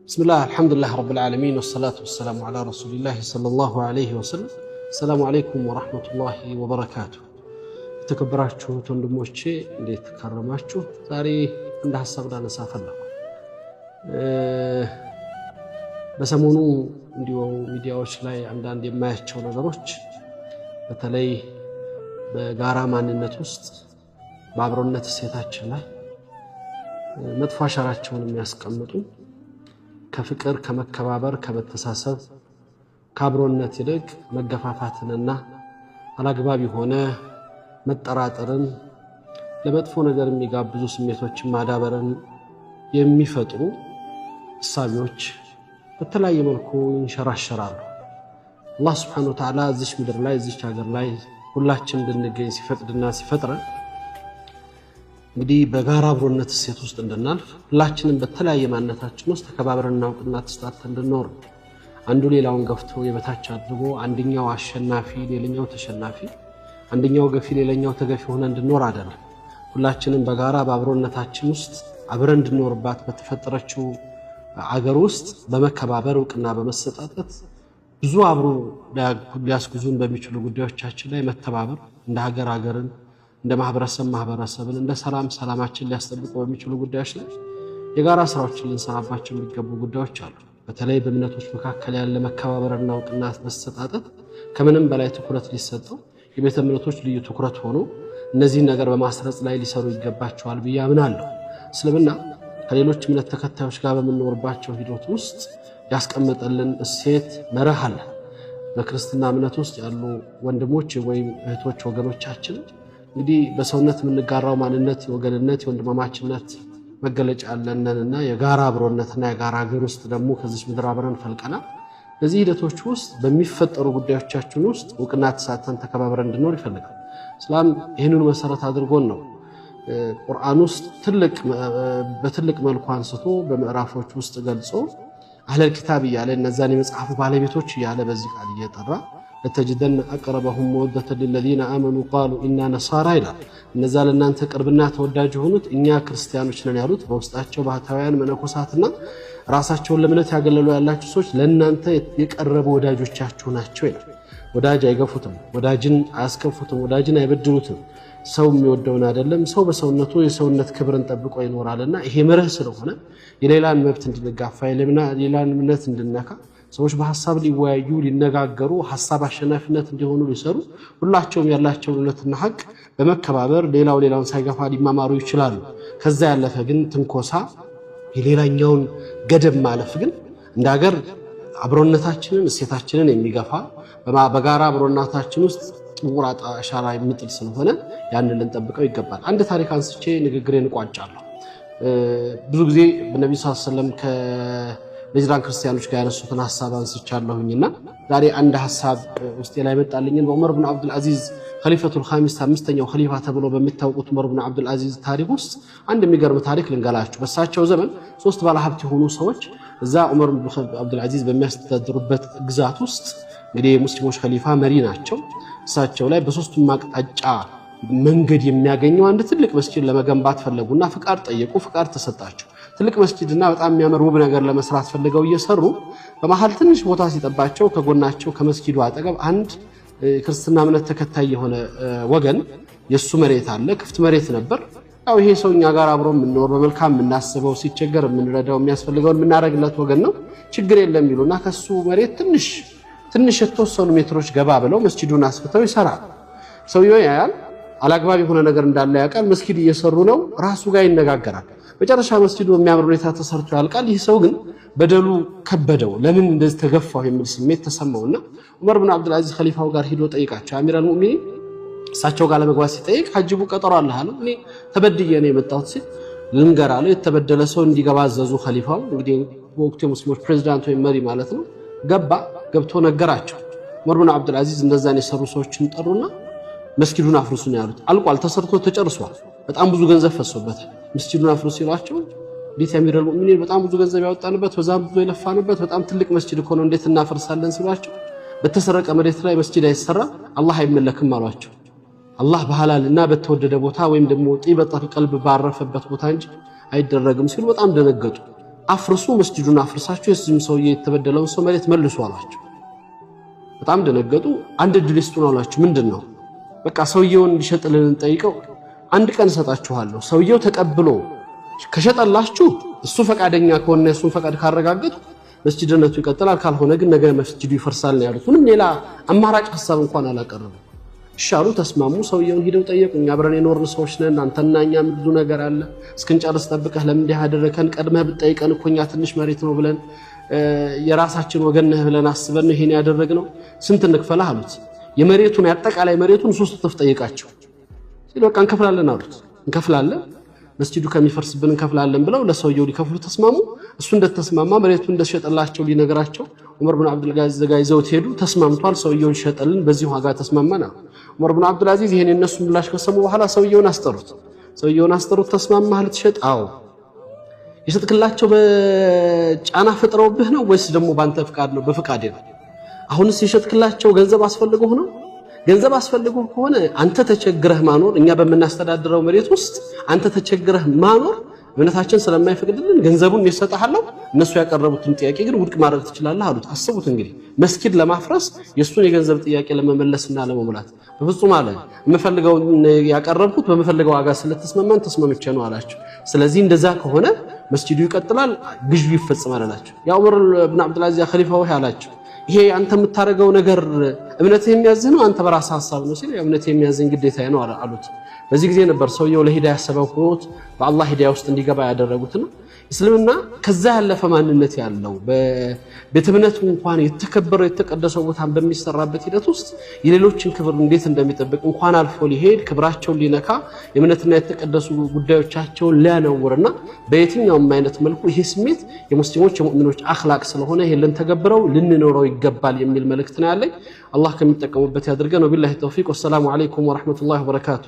بسم الله الحمد لله رب العالمين والصلاة والسلام على رسول الله صلى الله عليه وسلم. السلام عليكم ورحمة الله وبركاته. تكبراتشو تندموشي اللي تكرماتشو ዛሬ እንደ ሐሳብ ላነሳ ፈለኩ። በሰሞኑ እንዲሁ ሚዲያዎች ላይ አንዳንድ የማያቸው ነገሮች በተለይ በጋራ ማንነት ውስጥ በአብሮነት እሴታችን ላይ መጥፎ አሻራቸውን የሚያስቀምጡ ከፍቅር ከመከባበር ከመተሳሰብ ከአብሮነት ይልቅ መገፋፋትንና አላግባብ የሆነ መጠራጠርን ለመጥፎ ነገር የሚጋብዙ ስሜቶችን ማዳበርን የሚፈጥሩ እሳቢዎች በተለያየ መልኩ ይንሸራሸራሉ። አላህ Subhanahu Wa Ta'ala እዚህ ምድር ላይ እዚህ ሀገር ላይ ሁላችን እንድንገኝ ሲፈቅድና ሲፈጥረን እንግዲህ በጋራ አብሮነት እሴት ውስጥ እንድናልፍ ሁላችንም በተለያየ ማንነታችን ውስጥ ተከባብረንና እውቅና ተሰጣጥተን እንድንኖር አንዱ ሌላውን ገፍቶ የበታች አድርጎ አንደኛው አሸናፊ ሌላኛው ተሸናፊ አንደኛው ገፊ ሌላኛው ተገፊ ሆነ እንድንኖር አይደለም። ሁላችንም በጋራ በአብሮነታችን ውስጥ አብረን እንድንኖርባት በተፈጠረችው አገር ውስጥ በመከባበር እውቅና በመሰጣጠት ብዙ አብሮ ሊያስጉዙን በሚችሉ ጉዳዮቻችን ላይ መተባበር እንደ ሀገር ሀገርን እንደ ማህበረሰብን እንደ ሰላማችን ሊያስጠብቁ በሚችሉ ጉዳዮች ላይ የጋራ ስራዎችን ልንሰራባቸው የሚገቡ ጉዳዮች አሉ። በተለይ በእምነቶች መካከል ያለ መከባበርና እውቅና መሰጣጠት ከምንም በላይ ትኩረት ሊሰጠው የቤተ እምነቶች ልዩ ትኩረት ሆኖ እነዚህን ነገር በማስረጽ ላይ ሊሰሩ ይገባቸዋል ብዬ አምናለሁ። እስልምና ከሌሎች እምነት ተከታዮች ጋር በመኖርባቸው ሂደት ውስጥ ያስቀመጠልን እሴት መርህ አለ። በክርስትና እምነት ውስጥ ያሉ ወንድሞች ወይም እህቶች ወገኖቻችን እንግዲህ በሰውነት የምንጋራው ማንነት የወገንነት የወንድማማችነት መገለጫ ያለንና የጋራ አብሮነትና የጋራ ሀገር ውስጥ ደግሞ ከዚህ ምድር አብረን ፈልቀናል። በዚህ ሂደቶች ውስጥ በሚፈጠሩ ጉዳዮቻችን ውስጥ እውቅና ተሳተን ተከባብረን እንድንኖር ይፈልጋል። እስላም ይህንን መሰረት አድርጎን ነው ቁርአን ውስጥ በትልቅ መልኩ አንስቶ በምዕራፎች ውስጥ ገልጾ አህለል ኪታብ እያለ እነዛን የመጽሐፉ ባለቤቶች እያለ በዚህ ቃል እየጠራ ለተጅደን አቅረበሁም ወደተ ለለዚነ አመኑ قالوا إنا نصارى ይላል። እነዛ ለእናንተ ቅርብና ተወዳጅ የሆኑት እኛ ክርስቲያኖች ነን ያሉት በውስጣቸው ባህታውያን መነኮሳትና ራሳቸውን ለእምነት ያገለሉ ያላችሁ ሰዎች ለእናንተ የቀረቡ ወዳጆቻችሁ ናቸው ይላል። ወዳጅ አይገፉትም፣ ወዳጅን አያስከፉትም፣ ወዳጅን አይበድሉትም። ሰው የሚወደውን አይደለም ሰው በሰውነቱ የሰውነት ክብርን ጠብቆ ይኖራልና ይሄ መርህ ስለሆነ የሌላን መብት እንድንጋፋ የሌላን እምነት እንድንነካ ሰዎች በሐሳብ ሊወያዩ ሊነጋገሩ ሐሳብ አሸናፊነት እንዲሆኑ ሊሰሩ ሁላቸውም ያላቸውን እውነትና ሐቅ በመከባበር ሌላውን ሳይገፋ ሊማማሩ ይችላሉ። ከዛ ያለፈ ግን ትንኮሳ የሌላኛውን ገደብ ማለፍ ግን እንደ ሀገር አብሮነታችንን እሴታችንን የሚገፋ በጋራ አብሮነታችን ውስጥ ጥቁር አሻራ የሚጥል ስለሆነ ያንን ልንጠብቀው ይገባል። አንድ ታሪክ አንስቼ ንግግሬን እቋጫለሁ። ብዙ ጊዜ በነብዩ ሰለላሁ ዐለይሂ ወሰለም ከነጅራን ክርስቲያኖች ጋር ያነሱትን ሐሳብ አንስቻለሁኝና ዛሬ አንድ ሐሳብ ውስጤ ላይ መጣልኝን በዑመር ኢብኑ አብዱል አዚዝ ኸሊፈቱል ኻሚስ አምስተኛው ኸሊፋ ተብሎ በሚታወቁት ዑመር ኢብኑ አብዱል አዚዝ ታሪክ ውስጥ አንድ የሚገርም ታሪክ ልንገላችሁ። በሳቸው ዘመን ሶስት ባለሀብት የሆኑ ሰዎች እዛ ዑመር ኢብኑ አብዱል አዚዝ በሚያስተዳድሩበት ግዛት ውስጥ እንግዲህ የሙስሊሞች ኸሊፋ መሪ ናቸው። እሳቸው ላይ በሶስቱም አቅጣጫ መንገድ የሚያገኘው አንድ ትልቅ መስጂድ ለመገንባት ፈለጉና ፍቃድ ጠየቁ። ፍቃድ ተሰጣቸው። ትልቅ መስጂድና በጣም የሚያምር ውብ ነገር ለመስራት ፈልገው እየሰሩ በመሃል ትንሽ ቦታ ሲጠባቸው ከጎናቸው ከመስጂዱ አጠገብ አንድ ክርስትና እምነት ተከታይ የሆነ ወገን የሱ መሬት አለ። ክፍት መሬት ነበር። ያው ይሄ ሰው እኛ ጋር አብሮ የምንኖር በመልካም የምናስበው ሲቸገር የምንረዳው የሚያስፈልገውን የምናረግለት ወገን ነው፣ ችግር የለም ይሉና ከሱ መሬት ትንሽ የተወሰኑ ሜትሮች ገባ ብለው መስጂዱን አስፍተው ይሰራል። ሰውየው ያያል፣ አላግባብ የሆነ ነገር እንዳለ ያውቃል። መስጊድ እየሰሩ ነው፣ ራሱ ጋር ይነጋገራል። መጨረሻ መስጂዱ በሚያምር ሁኔታ ተሰርቶ ያልቃል። ይህ ሰው ግን በደሉ ከበደው፣ ለምን እንደዚህ ተገፋው የሚል ስሜት ተሰማውና ዑመር ኢብኑ አብዱል አዚዝ ኸሊፋው ጋር ሄዶ ጠይቃቸው። አሚራል ሙእሚኒን እሳቸው ጋር ለመግባት ሲጠይቅ ሐጅቡ ቀጠሮ አለህ አለው። እኔ ተበድዬ ነው የመጣሁት ሲል ልንገር አለው። የተበደለ ሰው እንዲገባ አዘዙ ኸሊፋው። እንግዲህ በወቅቱ የሙስሊሞች ፕሬዝዳንት ወይም መሪ ማለት ነው። ገብቶ ነገራቸው። ዑመር ኢብኑ አብዱል አዚዝ እንደዛን የሰሩ ሰዎችን ጠሩና መስጊዱን አፍርሱ ነው ያሉት። አልቋል፣ ተሰርቶ ተጨርሷል። በጣም ብዙ ገንዘብ ፈሶበታል። መስጊዱን አፍርሱ ሲሏቸው እንዴት አሚረል ሙእሚኒን በጣም ብዙ ገንዘብ ያወጣንበት በዛም ብዙ የለፋንበት በጣም ትልቅ መስጊድ እኮ ነው እንዴት እናፈርሳለን ሲሏቸው በተሰረቀ መሬት ላይ መስጊድ አይሰራ አላህ አይመለክም አሏቸው። አላህ በሐላልና በተወደደ ቦታ ወይም ደግሞ ጢበጠል ቀልብ ባረፈበት ቦታ እንጂ አይደረግም ሲሉ በጣም ደነገጡ። አፍርሱ መስጂዱን አፍርሳችሁ የዚህም ሰውዬ የተበደለውን ሰው መሬት መልሱ አሏቸው በጣም ደነገጡ አንድ እድል ይስጡን አሏቸው ምንድነው በቃ ሰውየውን እንዲሸጥልን እንጠይቀው አንድ ቀን ሰጣችኋለሁ ሰውየው ተቀብሎ ከሸጠላችሁ እሱ ፈቃደኛ ከሆነ እሱን ፈቃድ ካረጋገጡ መስጂድነቱ ይቀጥላል ካልሆነ ግን ነገ መስጂዱ ይፈርሳል ነው ያሉት ምንም ሌላ አማራጭ ሐሳብ እንኳን አላቀረቡ ሻሩ ተስማሙ ሰውየውን ሄደው ጠየቁኝ አብረን የኖርን ሰዎች ነን አንተና እኛ ብዙ ነገር አለ እስክንጨርስ ጠብቀህ ለምን እንዲህ አደረከን ቀድመህ ብትጠይቀን እኮኛ ትንሽ መሬት ነው ብለን የራሳችን ወገን ነህ ብለን አስበን ይሄን ያደረግነው ስንት እንክፈላህ አሉት የመሬቱን ያጠቃላይ መሬቱን 3 እጥፍ ጠይቃቸው ሲል በቃ እንከፍላለን አሉት እንከፍላለን መስጂዱ ከሚፈርስብን እንከፍላለን ብለው ለሰውየው ሊከፍሉ ተስማሙ እሱ እንደተስማማ መሬቱን እንደሸጠላቸው ሊነግራቸው ዑመር ብን አብዱል አዚዝ ዘጋይዘው ሄዱ ተስማምቷል ሰውየውን ሸጠልን በዚህ ዋጋ ተስማማና ዑመር ብን አብዱል አዚዝ ይሄን እነሱ ምላሽ ከሰሙ በኋላ ሰውየውን አስጠሩት ተስማማህ ልትሸጥ አዎ የሸጥክላቸው በጫና ፈጥረውብህ ነው ወይስ ደግሞ ባንተ ፍቃድ ነው በፍቃድ ነው አሁንስ የሸጥክላቸው ገንዘብ አስፈልገው ነው ገንዘብ አስፈልገው ከሆነ አንተ ተቸግረህ ማኖር እኛ በመናስተዳድረው መሬት ውስጥ አንተ ተቸግረህ ማኖር እምነታችን ስለማይፈቅድልን ገንዘቡን ይሰጣሃለው እነሱ ያቀረቡትን ጥያቄ ግን ውድቅ ማድረግ ትችላለህ አሉት አስቡት እንግዲህ መስጊድ ለማፍረስ የሱን የገንዘብ ጥያቄ ለመመለስና ለመሙላት በፍጹም አለ የምፈልገው ያቀረብኩት በመፈልገው ዋጋ ስለተስማማን ተስማምቼ ነው አላችሁ ስለዚህ እንደዛ ከሆነ መስጊዱ ይቀጥላል ግዥ ይፈጽማል አላችሁ ያ ዑመር ብን አብዱል አዚዝ ኸሊፋው ያላችሁ ይሄ አንተ የምታረጋው ነገር እምነት የሚያዝህ ነው አንተ በራስህ ሐሳብ ነው ሲል እምነት የሚያዝህ ግዴታ ነው አሉት በዚህ ጊዜ ነበር ሰውየው ለሂዳያ ሰበብ ሆኖት በአላህ ሂዳያ ውስጥ እንዲገባ ያደረጉት ነው እስልምና ከዛ ያለፈ ማንነት ያለው በቤተ እምነቱ እንኳን የተከበረው የተቀደሰው ቦታን በሚሰራበት ሂደት ውስጥ የሌሎችን ክብር እንዴት እንደሚጠብቅ እንኳን አልፎ ሊሄድ ክብራቸውን ሊነካ የእምነትና የተቀደሱ ጉዳዮቻቸውን ሊያነውርና በየትኛውም አይነት መልኩ ይሄ ስሜት የሙስሊሞች የሙእሚኖች አኽላቅ ስለሆነ ይሄን ተገብረው ልንኖረው ይገባል የሚል መልእክት ነው ያለኝ አላህ ከሚጠቀሙበት ያድርገን ወቢላሂ ተውፊቅ ወሰላሙ አለይኩም ወራህመቱላሂ ወበረካቱ